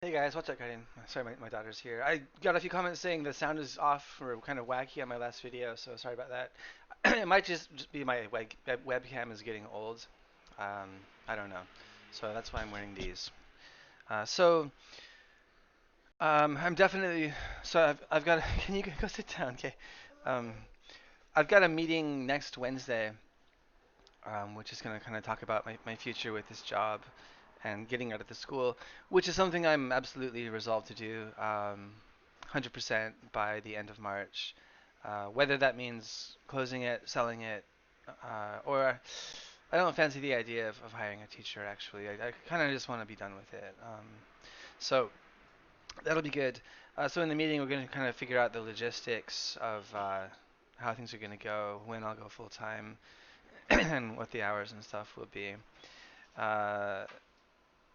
Hey guys, what's up, Karin? Sorry, my daughter's here. I got a few comments saying the sound is off or kind of wacky on my last video, so sorry about that. It might just be my webcam is getting old. Um, I don't know. So that's why I'm wearing these. I'm definitely. So I've got. Can you go sit down? Okay. Um, I've got a meeting next Wednesday, which is going to kind of talk about my future with this job and getting out of the school, which is something I'm absolutely resolved to do 100% by the end of March. Whether that means closing it, selling it, or I don't fancy the idea of hiring a teacher actually. I kind of just want to be done with it. So that'll be good. So in the meeting, we're going to kind of figure out the logistics of how things are going to go, when I'll go full time, and what the hours and stuff will be. Uh,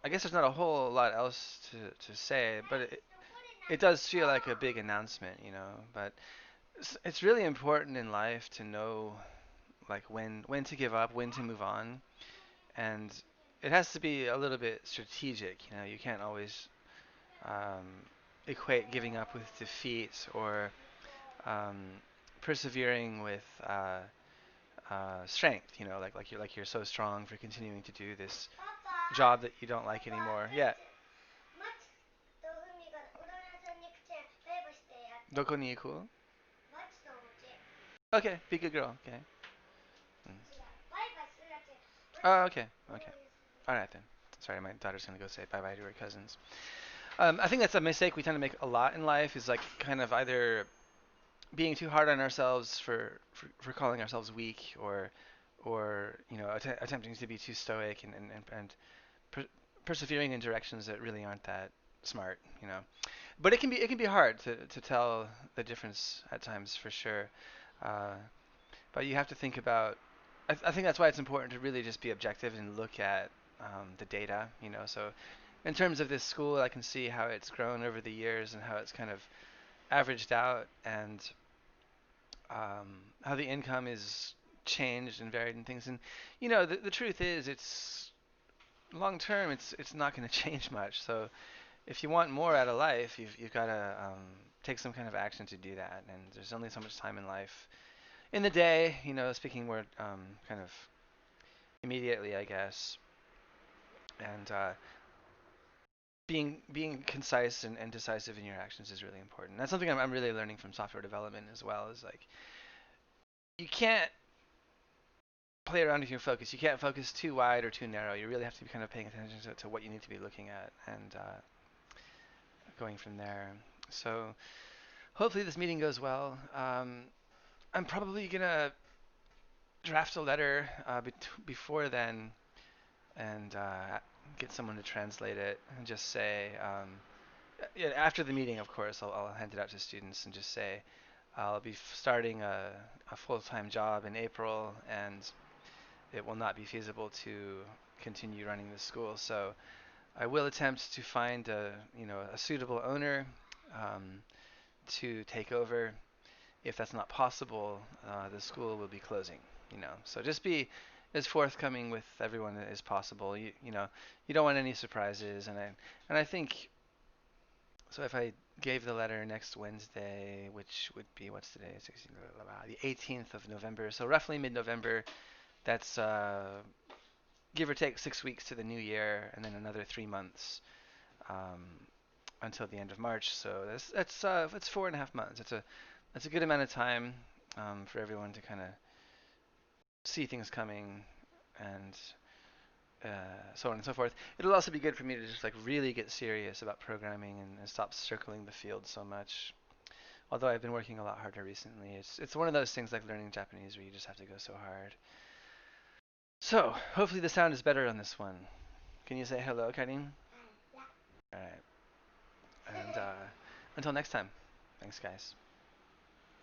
I guess there's not a whole lot else to say, but it does feel like a big announcement, you know. But it's really important in life to know like when to give up, when to move on, and it has to be a little bit strategic. You know, you can't always um, equate giving up with defeat or um, persevering with strength. You know, like you're so strong for continuing to do this job that you don't like anymore. Yeah. どこに行く? Okay, be a good girl. Okay. Mm. Oh, okay. Okay. All right then. Sorry, my daughter's gonna go say bye bye to her cousins. I think that's a mistake we tend to make a lot in life. Is like kind of either being too hard on ourselves for calling ourselves weak, or you know attempting to be too stoic and per- persevering in directions that really aren't that smart. You know. But it can be hard to tell the difference at times for sure. Uh, but you have to think about. I think that's why it's important to really just be objective and look at the data. You know, so in terms of this school, I can see how it's grown over the years and how it's kind of averaged out, and how the income is changed and varied and things. And you know, the truth is, it's long term. It's not going to change much. So if you want more out of life, you've got to take some kind of action to do that. And there's only so much time in life. In the day, you know, speaking more kind of immediately, I guess, and being concise and decisive in your actions is really important. That's something I'm really learning from software development as well. Is like you can't play around with your focus. You can't focus too wide or too narrow. You really have to be kind of paying attention to what you need to be looking at and going from there. So hopefully this meeting goes well. I'm probably gonna draft a letter before then and get someone to translate it and just say yeah, after the meeting, of course, I'll hand it out to students and just say I'll be starting a full-time job in April, and it will not be feasible to continue running the school. So I will attempt to find a suitable owner um, to take over. If that's not possible, the school will be closing. You know, so just be as forthcoming with everyone as possible. You know, you don't want any surprises, and I think so. If I gave the letter next Wednesday, which would be what's today? 16, the 18th of November. So roughly mid-November. That's give or take 6 weeks to the new year, and then another 3 months um, until the end of March. So that's 4.5 months. That's a good amount of time for everyone to kind of see things coming and so on and so forth. It'll also be good for me to just like really get serious about programming and stop circling the field so much. Although I've been working a lot harder recently, it's one of those things like learning Japanese where you just have to go so hard. So hopefully the sound is better on this one. Can you say hello, Karin? All right. And until next time, thanks, guys.